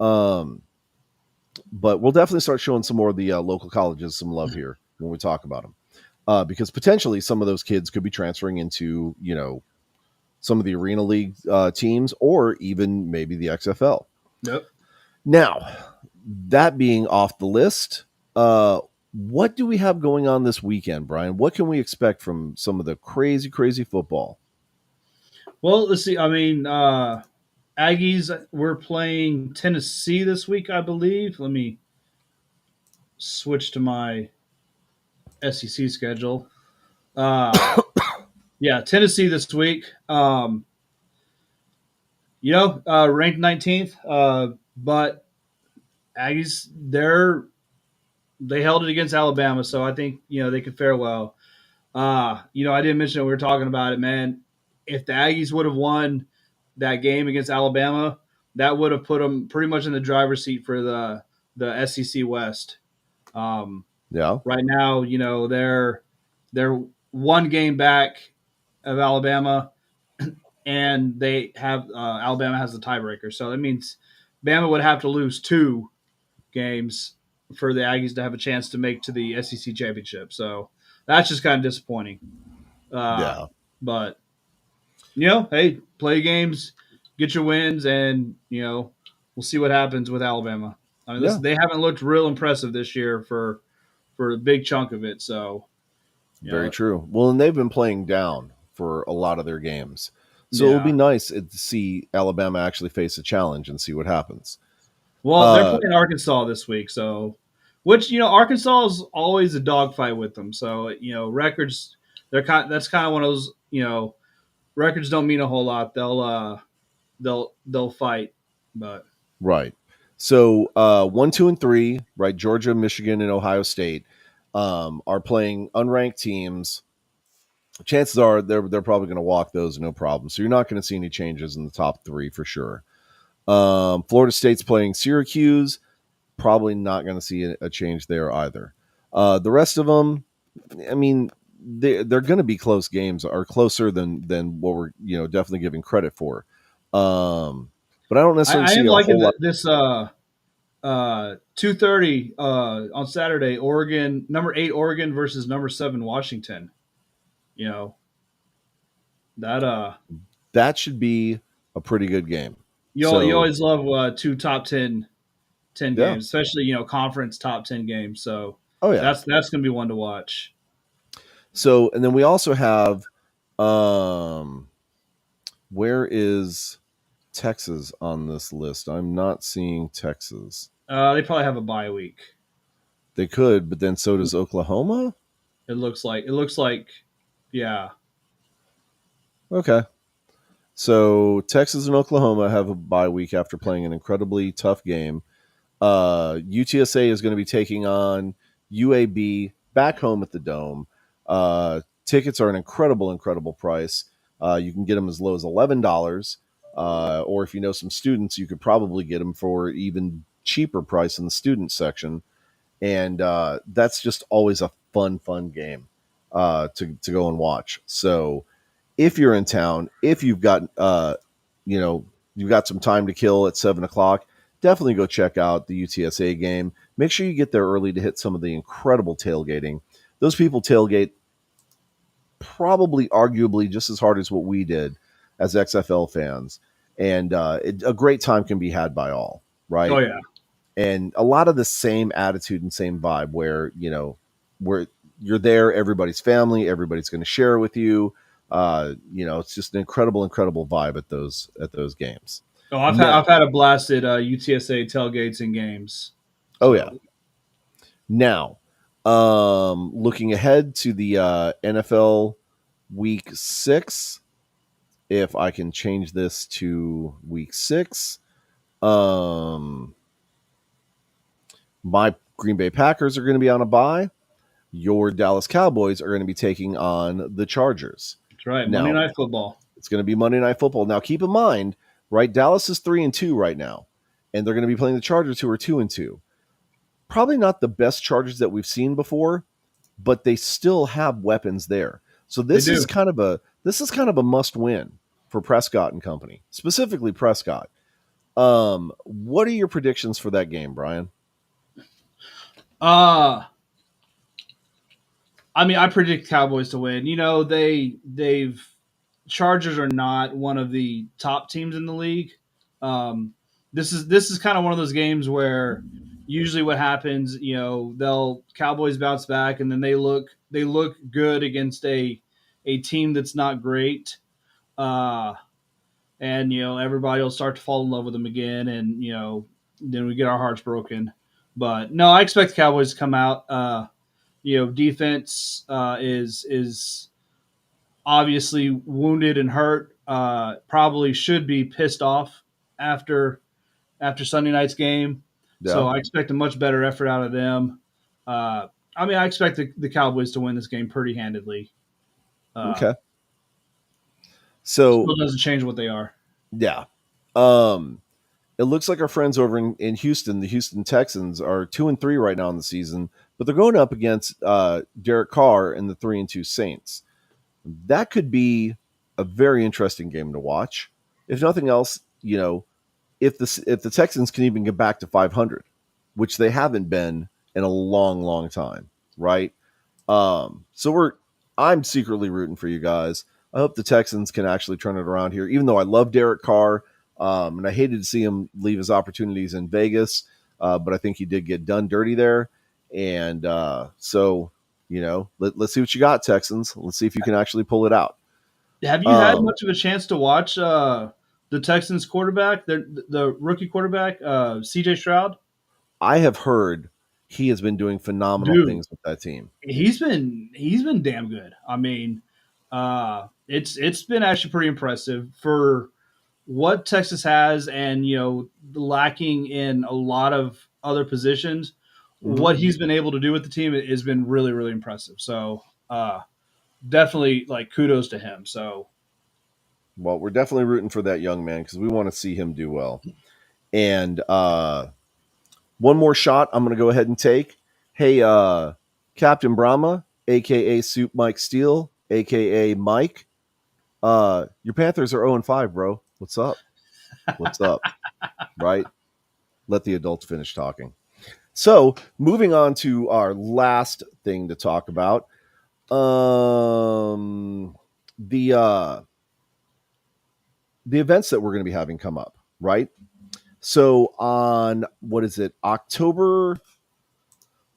Um, but we'll definitely start showing some more of the local colleges some love here when we talk about them, because potentially some of those kids could be transferring into some of the Arena League teams, or even maybe the XFL. Nope. Now, that being off the list, what do we have going on this weekend, Brian? What can we expect from some of the crazy, crazy football? Well, let's see. I mean, Aggies, we're playing Tennessee this week, I believe. Let me switch to my SEC schedule. Uh, yeah, Tennessee this week. Ranked 19th, but Aggies, they're they held it against Alabama, so I think they could fare well. I didn't mention it, we were talking about it, man. If the Aggies would have won that game against Alabama, that would have put them pretty much in the driver's seat for the SEC West. Um, Yeah. right now, they're one game back of Alabama, and they have Alabama has the tiebreaker. So that means Bama would have to lose two games for the Aggies to have a chance to make to the SEC championship. So that's just kind of disappointing. Uh, Yeah. but hey, play games, get your wins, and we'll see what happens with Alabama. I mean, Yeah. they haven't looked real impressive this year for a big chunk of it. So Very true. Well, and they've been playing down for a lot of their games. So it'll be yeah. nice to see Alabama actually face a challenge and see what happens. Well, they're Uh, playing Arkansas this week, so which Arkansas is always a dogfight with them. So records that's kind of one of those records don't mean a whole lot. They'll fight, but right. So 1, 2, and 3, right? Georgia, Michigan, and Ohio State are playing unranked teams. Chances are they're probably going to walk those no problem. So you're not going to see any changes in the top three for sure. Florida State's playing Syracuse. Probably not going to see a change there either. The rest of them, I mean, they're going to be close games, or closer than what we're definitely giving credit for. But I don't necessarily I see am a liking whole lot. this 2:30 on Saturday. Oregon number 8 Oregon versus number 7 Washington. You know that That should be a pretty good game. you So always love two top 10 yeah, games, especially conference top 10 games. So oh yeah. that's going to be one to watch. So and then we also have, um, where is Texas on this list? I'm not seeing Texas. They probably have a bye week. They could, but then so does Oklahoma. It looks like yeah. Okay. So Texas and Oklahoma have a bye week after playing an incredibly tough game. UTSA is going to be taking on UAB back home at the Dome. Tickets are an incredible price. You can get them as low as $11, or if you know some students, you could probably get them for even cheaper price in the student section. And that's just always a fun game to go and watch. So if you're in town, if you've got you know you've got some time to kill at 7 o'clock, definitely go check out the UTSA game. Make sure you get there early to hit some of the incredible tailgating. Those people tailgate probably arguably just as hard as what we did as XFL fans, and a great time can be had by all, Oh right? yeah. And a lot of the same attitude and same vibe where where you're there, everybody's family, everybody's going to share with you. It's just an incredible vibe at those games. Oh, I've Now, had a blast at UTSA tailgates and games. oh yeah. So Now, looking ahead to the NFL Week 6, if I can change this to Week 6, um, my Green Bay Packers are going to be on a bye. Your Dallas Cowboys are going to be taking on the Chargers. that's right. Monday Now, Night Football. it's going to be Monday Night Football. Now, keep in mind, right? Dallas is 3-2 right now, and they're going to be playing the Chargers, who are 2-2. Probably not the best Chargers that we've seen before, but they still have weapons there. So They do. this is kind of a must win for Prescott and company, specifically Prescott. What are your predictions for that game, Brian? Uh I mean, I predict Cowboys to win. They've Chargers are not one of the top teams in the league. This is kind of one of those games where usually what happens, they'll Cowboys bounce back and then they look good against a team that's not great. And everybody will start to fall in love with them again, and then we get our hearts broken. But no, I expect the Cowboys to come out. Defense is obviously wounded and hurt. Probably should be pissed off after Sunday night's game. So Yeah. I expect a much better effort out of them. Uh, I mean, I expect the Cowboys to win this game pretty handedly. Uh, Okay. So Still doesn't change what they are. yeah. It looks like our friends over in Houston, the Houston Texans, are 2-3 right now in the season, but they're going up against Derek Carr and the 3-2 Saints. That could be a very interesting game to watch. If nothing else, if the Texans can even get back to 500, which they haven't been in a long, long time, right? So I'm secretly rooting for you guys. I hope the Texans can actually turn it around here, even though I love Derek Carr, and I hated to see him leave his opportunities in Vegas, but I think he did get done dirty there. And let's see what you got, Texans. Let's see if you can actually pull it out. Have you had Um, much of a chance to watch the Texans quarterback, the rookie quarterback, CJ Stroud? I have heard he has been doing phenomenal Dude, things with that team. he's been damn good. I mean, it's been actually pretty impressive for what Texas has, and lacking in a lot of other positions. Hmm. What he's been able to do with the team has been really really impressive. So definitely like kudos to him. So Well, we're definitely rooting for that young man because we want to see him do well. And one more shot I'm going to go ahead and take. Hey, Captain Brahma, aka Soup Mike Steele, aka Mike. Your Panthers are 0-5, bro. What's up? What's up? Right? Let the adults finish talking. So, moving on to our last thing to talk about. The the events that we're going to be having come up, right? So on what is it? October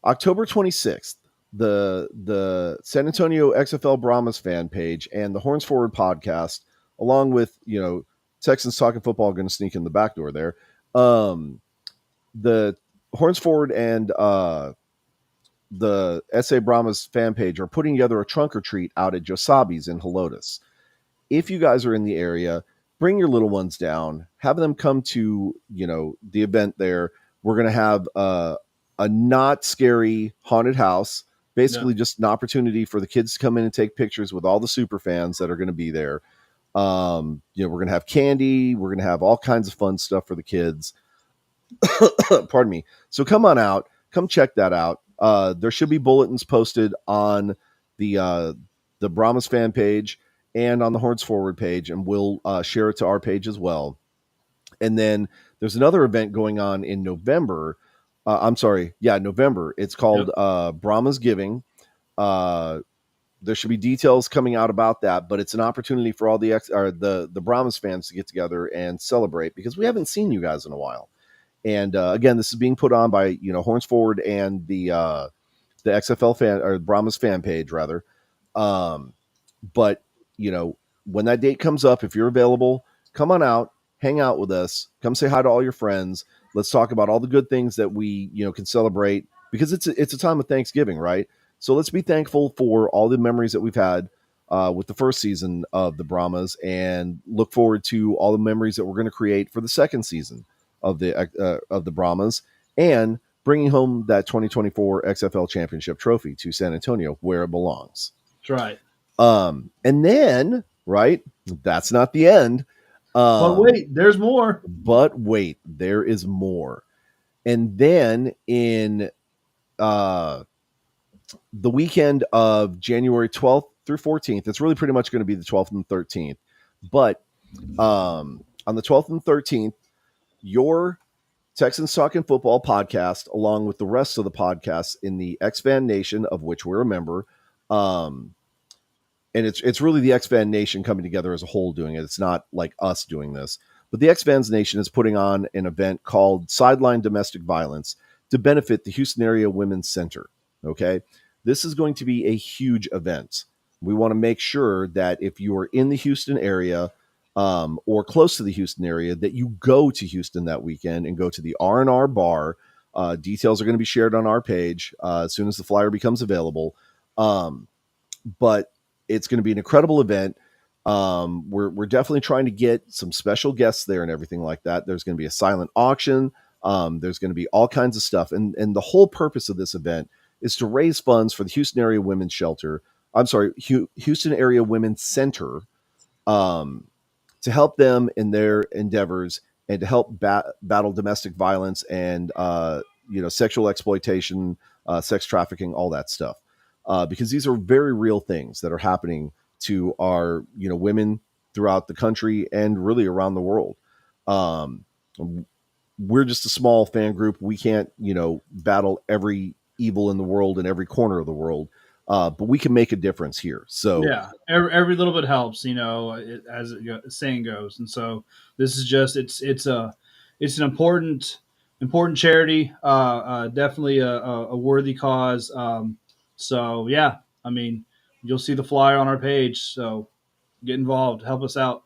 26th, the San Antonio XFL Brahmas fan page and the Horns Forward podcast, along with, Texans Talking Football, going to sneak in the back door there. The Horns Forward and the SA Brahmas fan page are putting together a trunk or treat out at Josabi's in Helotes. If you guys are in the area, bring your little ones down, have them come to, the event there. We're going to have a not scary haunted house, yeah, basically just an opportunity for the kids to come in and take pictures with all the super fans that are going to be there. We're going to have candy. We're going to have all kinds of fun stuff for the kids. Pardon me. So come on out, come check that out. There should be bulletins posted on the Brahmas fan page and on the Horns Forward page, and we'll share it to our page as well. And then there's another event going on in November. November. It's yep, called Brahmas Giving. There should be details coming out about that, but it's an opportunity for all the Brahmas fans to get together and celebrate because we haven't seen you guys in a while. And again, this is being put on by Horns Forward and the XFL fan or Brahmas fan page rather. But when that date comes up, if you're available, come on out, hang out with us, come say hi to all your friends. Let's talk about all the good things that we can celebrate because it's a time of Thanksgiving, right? So let's be thankful for all the memories that we've had with the first season of the Brahmas, and look forward to all the memories that we're going to create for the second season of the Brahmas, and bringing home that 2024 XFL championship trophy to San Antonio where it belongs. that's right. And then, right, that's not the end. But wait, there's more. But wait, there is more. And then in uh, the weekend of January 12th through 14th, it's really pretty much going to be the 12th and 13th. But on the 12th and 13th, your Texans Talking Football podcast, along with the rest of the podcasts in the X Fan Nation, of which we're a member, and it's really the X Fan Nation coming together as a whole doing it. It's not like us doing this, but the X Fans Nation is putting on an event called Sideline Domestic Violence to benefit the Houston Area Women's Center. Okay, this is going to be a huge event. We want to make sure that if you are in the Houston area or close to the Houston area, that you go to Houston that weekend and go to the R&R bar. Details are going to be shared on our page as soon as the flyer becomes available. But it's going to be an incredible event. We're definitely trying to get some special guests there and everything like that. There's going to be a silent auction. There's going to be all kinds of stuff. And the whole purpose of this event is to raise funds for the Houston Area Women's Shelter. I'm sorry, Houston Area Women's Center, um, to help them in their endeavors and to help battle domestic violence and sexual exploitation, sex trafficking, all that stuff, because these are very real things that are happening to our women throughout the country and really around the world. Um, we're just a small fan group. We can't battle every evil in the world in every corner of the world, but we can make a difference here. So Yeah, every little bit helps, as saying goes. And so this is just it's an important charity, definitely a worthy cause. So yeah, I mean, you'll see the flyer on our page. So get involved, help us out,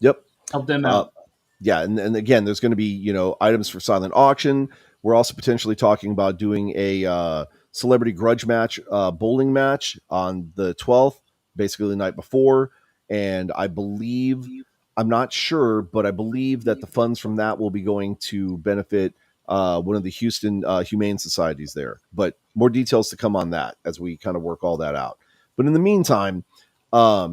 yep. help them Uh, out. yeah, and again, there's going to be items for silent auction. We're also potentially talking about doing a celebrity grudge match, bowling match on the 12th, basically the night before. And I believe, I'm not sure, but I believe that the funds from that will be going to benefit one of the Houston humane societies there. But more details to come on that as we kind of work all that out. But in the meantime,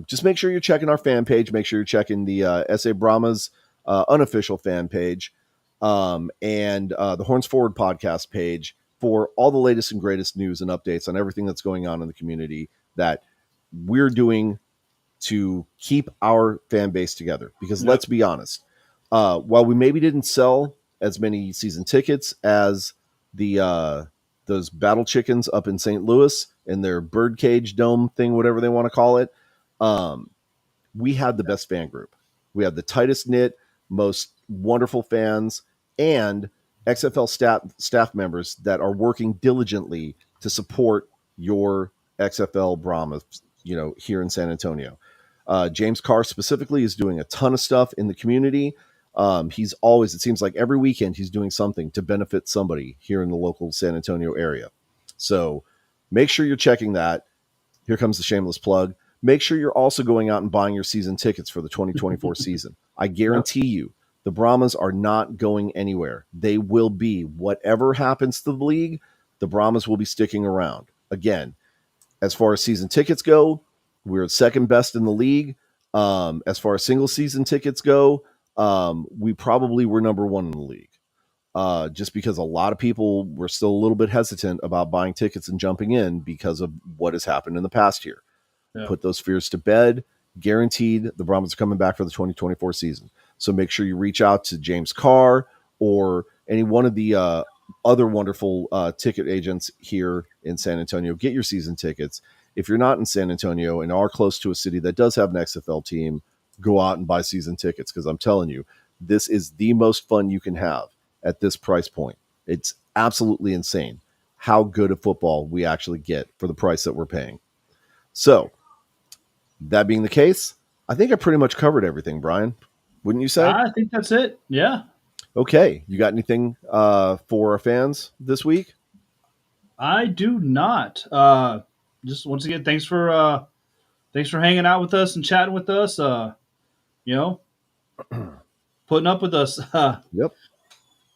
just make sure you're checking our fan page. Make sure you're checking the SA Brahmas unofficial fan page, and the Horns Forward podcast page for all the latest and greatest news and updates on everything that's going on in the community that we're doing to keep our fan base together. Because Yep. let's be honest, while we maybe didn't sell as many season tickets as the those battle chickens up in St. Louis in their birdcage dome thing, whatever they want to call it, um, we had the best fan group. We had the tightest knit, most wonderful fans, and XFL staff members that are working diligently to support your XFL Brahmas, here in San Antonio. James Carr specifically is doing a ton of stuff in the community. He's always, it seems like every weekend, he's doing something to benefit somebody here in the local San Antonio area. So make sure you're checking that. Here comes the shameless plug. Make sure you're also going out and buying your season tickets for the 2024 season. I guarantee you, the Brahmas are not going anywhere. They will be. Whatever happens to the league, the Brahmas will be sticking around. Again, as far as season tickets go, we're second best in the league. As far as single season tickets go, we probably were number one in the league. Just because a lot of people were still a little bit hesitant about buying tickets and jumping in because of what has happened in the past year. Yeah. Put those fears to bed. Guaranteed the Brahmas are coming back for the 2024 season. So make sure you reach out to James Carr or any one of the other wonderful ticket agents here in San Antonio. Get your season tickets. If you're not in San Antonio and are close to a city that does have an XFL team, go out and buy season tickets, because I'm telling you, this is the most fun you can have at this price point. It's absolutely insane how good a football we actually get for the price that we're paying. So, that being the case, I think I pretty much covered everything, Brian. Wouldn't you say? I think that's it. Yeah. Okay. You got anything for our fans this week? I do not. Just once again, thanks for hanging out with us and chatting with us. Putting up with us. Yep.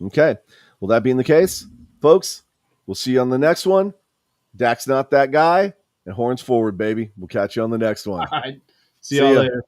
Okay. Well, that being the case, folks, we'll see you on the next one. Dak's not that guy, and Horns forward, baby. We'll catch you on the next one. All right. See See y'all ya. later.